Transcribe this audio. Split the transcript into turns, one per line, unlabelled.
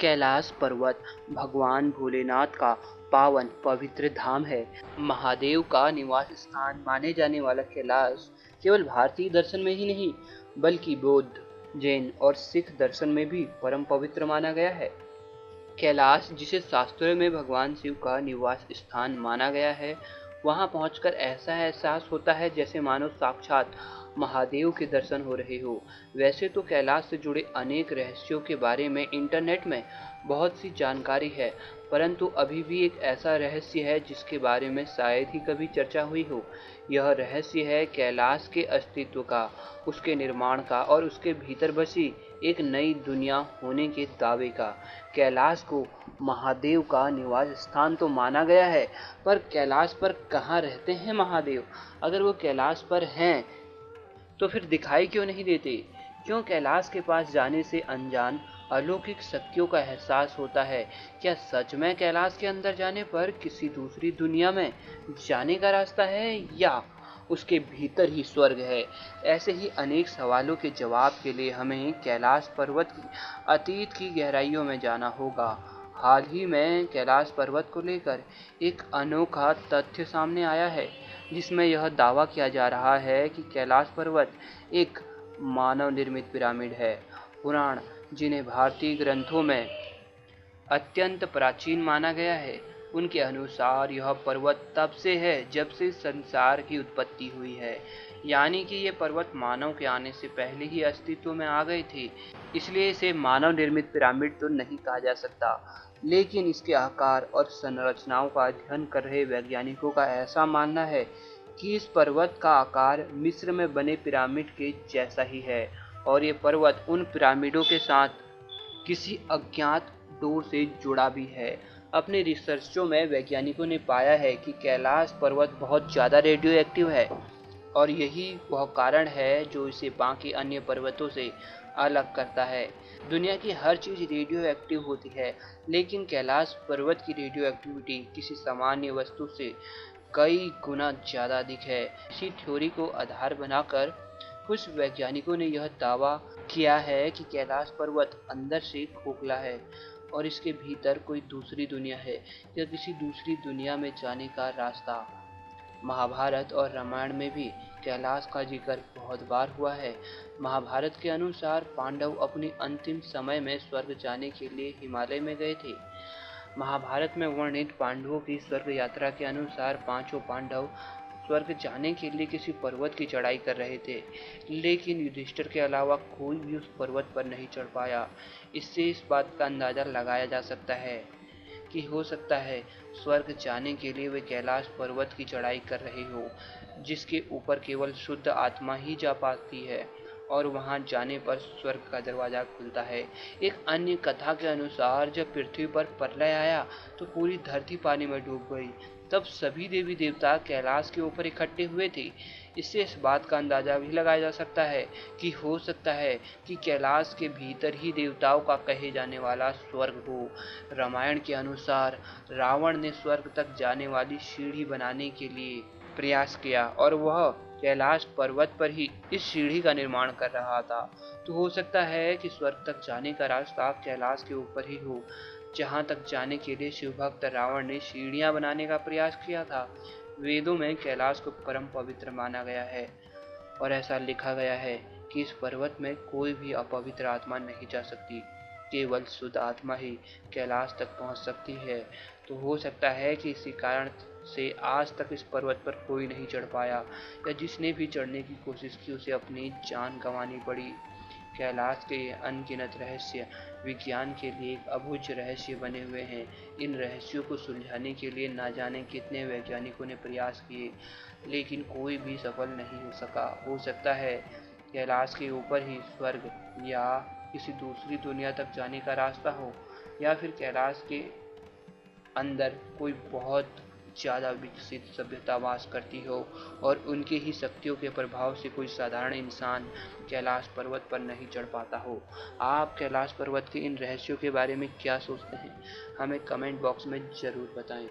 कैलाश पर्वत भगवान भोलेनाथ का पावन पवित्र धाम है। महादेव का निवास स्थान माने जाने वाला कैलाश केवल भारतीय दर्शन में ही नहीं बल्कि बौद्ध, जैन और सिख दर्शन में भी परम पवित्र माना गया है। कैलाश, जिसे शास्त्रों में भगवान शिव का निवास स्थान माना गया है, वहां पहुंचकर ऐसा एहसास होता है जैसे मानो साक्षात महादेव के दर्शन हो रहे हो। वैसे तो कैलाश से जुड़े अनेक रहस्यों के बारे में इंटरनेट में बहुत सी जानकारी है, परंतु अभी भी एक ऐसा रहस्य है जिसके बारे में शायद ही कभी चर्चा हुई हो। यह रहस्य है कैलाश के अस्तित्व का, उसके निर्माण का और उसके भीतर बसी एक नई दुनिया होने के दावे का। कैलाश को महादेव का निवास स्थान तो माना गया है, पर कैलाश पर कहाँ रहते हैं महादेव? अगर वो कैलाश पर हैं तो फिर दिखाई क्यों नहीं देते? क्यों कैलाश के पास जाने से अनजान अलौकिक शक्तियों का एहसास होता है? क्या सच में कैलाश के अंदर जाने पर किसी दूसरी दुनिया में जाने का रास्ता है या उसके भीतर ही स्वर्ग है? ऐसे ही अनेक सवालों के जवाब के लिए हमें कैलाश पर्वत की अतीत की गहराइयों में जाना होगा। हाल ही में कैलाश पर्वत को लेकर एक अनोखा तथ्य सामने आया है, जिसमें यह दावा किया जा रहा है कि कैलाश पर्वत एक मानव निर्मित पिरामिड है। पुराण, जिन्हें भारतीय ग्रंथों में अत्यंत प्राचीन माना गया है, उनके अनुसार यह पर्वत तब से है जब से संसार की उत्पत्ति हुई है। यानी कि ये पर्वत मानव के आने से पहले ही अस्तित्व में आ गए थे। इसलिए इसे मानव निर्मित पिरामिड तो नहीं कहा जा सकता, लेकिन इसके आकार और संरचनाओं का अध्ययन कर रहे वैज्ञानिकों का ऐसा मानना है कि इस पर्वत का आकार मिस्र में बने पिरामिड के जैसा ही है और ये पर्वत उन पिरामिडों के साथ किसी अज्ञात डोर से जुड़ा भी है। अपने रिसर्चों में वैज्ञानिकों ने पाया है कि कैलाश पर्वत बहुत ज़्यादा रेडियो एक्टिव है और यही वह कारण है जो इसे बाकी अन्य पर्वतों से अलग करता है। दुनिया की हर चीज़ रेडियो एक्टिव होती है, लेकिन कैलाश पर्वत की रेडियो एक्टिविटी किसी सामान्य वस्तु से कई गुना ज़्यादा अधिक है। इसी थ्योरी को आधार बनाकर कुछ वैज्ञानिकों ने यह दावा किया है कि कैलाश पर्वत अंदर से खोखला है और इसके भीतर कोई दूसरी दुनिया है या किसी दूसरी दुनिया में जाने का रास्ता। महाभारत और रामायण में भी कैलाश का जिक्र बहुत बार हुआ है। महाभारत के अनुसार पांडव अपने अंतिम समय में स्वर्ग जाने के लिए हिमालय में गए थे। महाभारत में वर्णित पांडवों की स्वर्ग यात्रा के अनुसार पांचों पांडव स्वर्ग जाने के लिए किसी पर्वत की चढ़ाई कर रहे थे, लेकिन युधिष्ठिर के अलावा कोई भी उस पर्वत पर नहीं चढ़ पाया। इससे इस बात का अंदाजा लगाया जा सकता है कि हो सकता है स्वर्ग जाने के लिए वे कैलाश पर्वत की चढ़ाई कर रहे हो, जिसके ऊपर केवल शुद्ध आत्मा ही जा पाती है और वहां जाने पर स्वर्ग का दरवाजा खुलता है। एक अन्य कथा के अनुसार जब पृथ्वी पर प्रलय आया तो पूरी धरती पानी में डूब गई। तब सभी देवी देवता कैलाश के ऊपर इकट्ठे हुए थे। इससे इस बात का अंदाजा भी लगाया जा सकता है कि हो सकता है कि कैलाश के भीतर ही देवताओं का कहे जाने वाला स्वर्ग हो। रामायण के अनुसार रावण ने स्वर्ग तक जाने वाली सीढ़ी बनाने के लिए प्रयास किया और वह कैलाश पर्वत पर ही इस सीढ़ी का निर्माण कर रहा था। तो हो सकता है कि स्वर्ग तक जाने का रास्ता कैलाश के ऊपर ही हो, जहां तक जाने के लिए शिव भक्त रावण ने सीढ़ियां बनाने का प्रयास किया था। वेदों में कैलाश को परम पवित्र माना गया है और ऐसा लिखा गया है कि इस पर्वत में कोई भी अपवित्र आत्मा नहीं जा सकती, केवल शुद्ध आत्मा ही कैलाश तक पहुंच सकती है। तो हो सकता है कि इसी कारण से आज तक इस पर्वत पर कोई नहीं चढ़ पाया या जिसने भी चढ़ने की कोशिश की उसे अपनी जान गंवानी पड़ी। कैलाश के ये अनगिनत रहस्य विज्ञान के लिए एक अबूझ रहस्य बने हुए हैं। इन रहस्यों को सुलझाने के लिए ना जाने कितने वैज्ञानिकों ने प्रयास किए, लेकिन कोई भी सफल नहीं हो सका। हो सकता है कैलाश के ऊपर ही स्वर्ग या किसी दूसरी दुनिया तक जाने का रास्ता हो, या फिर कैलाश के अंदर कोई बहुत ज़्यादा विकसित सभ्यता वास करती हो और उनके ही शक्तियों के प्रभाव से कोई साधारण इंसान कैलाश पर्वत पर नहीं चढ़ पाता हो। आप कैलाश पर्वत के इन रहस्यों के बारे में क्या सोचते हैं? हमें कमेंट बॉक्स में ज़रूर बताएं।